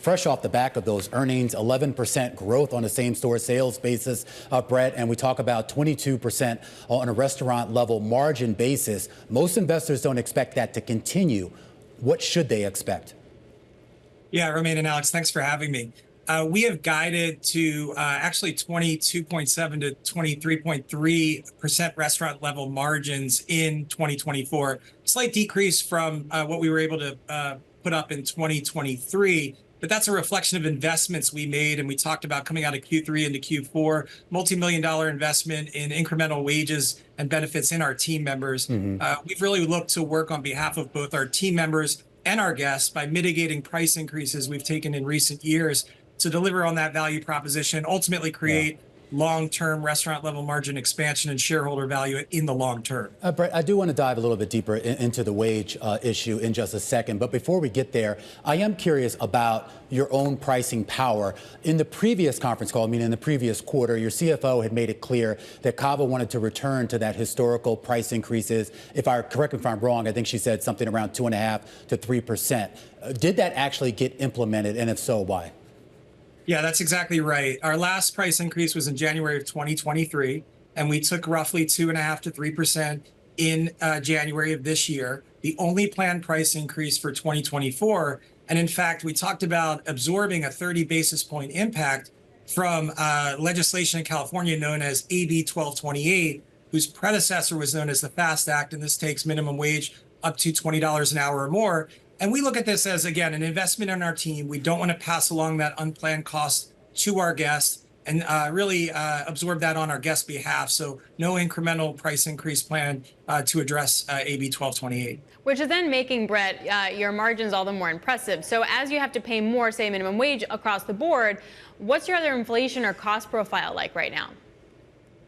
Fresh off the back of those earnings, 11% growth on a same-store sales basis, Brett, and we talk about 22% on a restaurant level margin basis. Most investors don't expect that to continue. What should they expect? Yeah, Romaine and Alix, thanks for having me. We have guided to actually 22.7 to 23.3% restaurant level margins in 2024. Slight decrease from what we were able to put up in 2023. But that's a reflection of investments we made, and we talked about coming out of Q3 into Q4, multi-million-dollar investment in incremental wages and benefits in our team members. We've really looked to work on behalf of both our team members and our guests by mitigating price increases we've taken in recent years to deliver on that value proposition, ultimately create long-term restaurant level margin expansion and shareholder value in the long term. Brett, I do want to dive a little bit deeper into the wage issue in just a second. But before we get there, I am curious about your own pricing power. In the previous conference call, in the previous quarter, your CFO had made it clear that Cava wanted to return to that historical price increases. Correct me if I'm wrong, I think she said something around 2.5% to 3%. Did that actually get implemented? And if so, why? Yeah, that's exactly right. Our last price increase was in January of 2023, and we took roughly 2.5% to 3% in January of this year, the only planned price increase for 2024. And in fact, we talked about absorbing a 30 basis point impact from legislation in California known as AB 1228, whose predecessor was known as the FAST Act, and this takes minimum wage up to $20 an hour or more. And we look at this as, again, an investment in our team. We don't want to pass along that unplanned cost to our guests and really absorb that on our guests' behalf. So no incremental price increase plan to address AB 1228. Which is then making, Brett, your margins all the more impressive. So as you have to pay more, say, minimum wage across the board, what's your other inflation or cost profile like right now?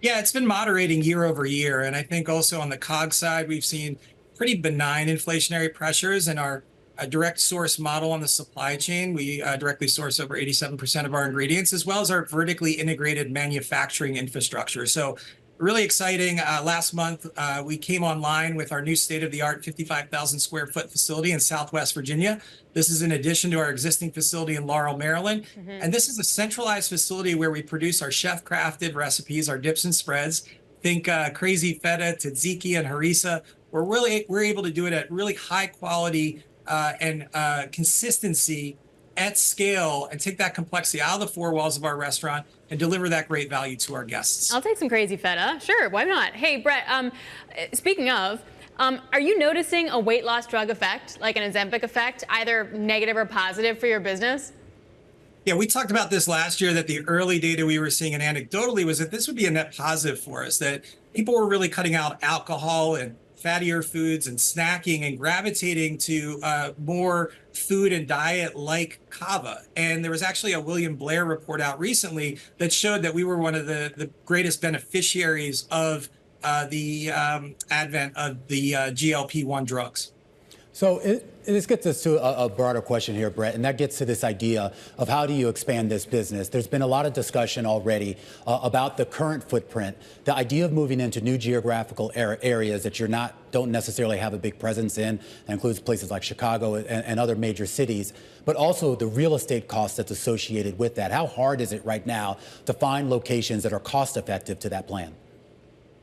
Yeah, it's been moderating year over year. And I think also on the COGS side, we've seen pretty benign inflationary pressures in our direct source model on the supply chain. We directly source over 87% of our ingredients, as well as our vertically integrated manufacturing infrastructure. So really exciting. Last month, we came online with our new state-of-the-art 55,000 square foot facility in Southwest Virginia. This is in addition to our existing facility in Laurel, Maryland. And this is a centralized facility where we produce our chef-crafted recipes, our dips and spreads. Think crazy feta, tzatziki, and harissa. We're able to do it at really high quality and consistency at scale, and take that complexity out of the four walls of our restaurant and deliver that great value to our guests. I'll take some crazy feta. Sure, why not? Hey, Brett, speaking of, are you noticing a weight loss drug effect, like an Ozempic effect, either negative or positive for your business? Yeah, we talked about this last year, that the early data we were seeing, and anecdotally, was that this would be a net positive for us, that people were really cutting out alcohol and fattier foods and snacking and gravitating to more food and diet like Cava. And there was actually a William Blair report out recently that showed that we were one of the greatest beneficiaries of the advent of the GLP-1 drugs. So this gets us to a broader question here, Brett, and that gets to this idea of how do you expand this business? There's been a lot of discussion already about the current footprint, the idea of moving into new geographical areas that don't necessarily have a big presence in. That includes places like Chicago and other major cities, but also the real estate cost that's associated with that. How hard is it right now to find locations that are cost effective to that plan?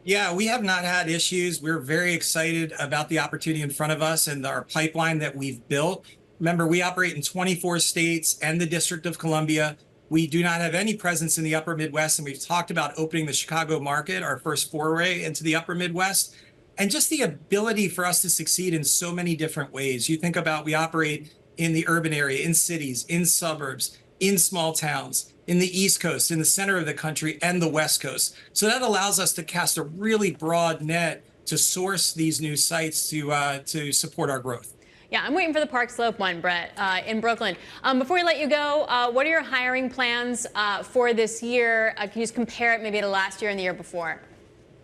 Yeah, we have not had issues. We're very excited about the opportunity in front of us and our pipeline that we've built. Remember, we operate in 24 states and the District of Columbia. We do not have any presence in the upper Midwest, and we've talked about opening the Chicago market, our first foray into the upper Midwest, and just the ability for us to succeed in so many different ways. You think about, we operate in the urban area, in cities, in suburbs, in small towns, in the East Coast, in the center of the country, and the West Coast. So that allows us to cast a really broad net to source these new sites to support our growth. Yeah, I'm waiting for the Park Slope one, Brett, in Brooklyn. Before we let you go, what are your hiring plans for this year? Can you just compare it maybe to last year and the year before?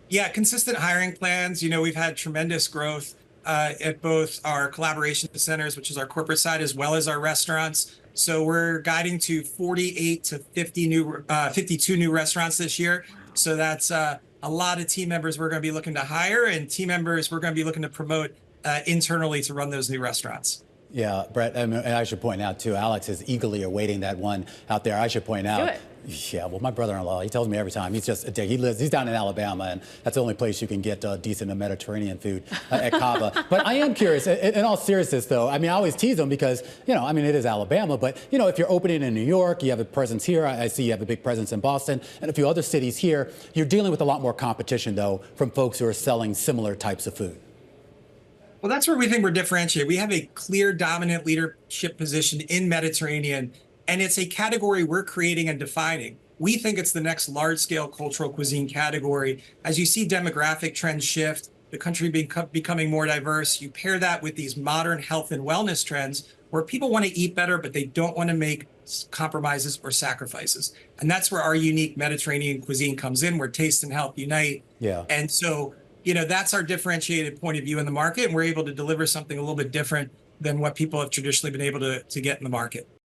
Yeah, consistent hiring plans. You know, we've had tremendous growth at both our collaboration centers, which is our corporate side, as well as our restaurants. So we're guiding to 48 to 52 new restaurants this year. So that's a lot of team members we're going to be looking to hire, and team members we're going to be looking to promote internally to run those new restaurants. Yeah, Brett, and I should point out too, Alix is eagerly awaiting that one out there. I should point out. Do it. Yeah, well, my brother-in-law, he tells me every time. He's just a dick. He's down in Alabama, and that's the only place you can get decent Mediterranean food at Cava. But I am curious, in all seriousness, though. I mean, I always tease them because, I mean, it is Alabama. But, if you're opening in New York, you have a presence here. I see you have a big presence in Boston and a few other cities here. You're dealing with a lot more competition, though, from folks who are selling similar types of food. Well, that's where we think we're differentiated. We have a clear dominant leadership position in Mediterranean, and it's a category we're creating and defining. We think it's the next large-scale cultural cuisine category. As you see demographic trends shift, the country becoming more diverse, you pair that with these modern health and wellness trends where people want to eat better, but they don't want to make compromises or sacrifices. And that's where our unique Mediterranean cuisine comes in, where taste and health unite. Yeah. And so, that's our differentiated point of view in the market, and we're able to deliver something a little bit different than what people have traditionally been able to get in the market.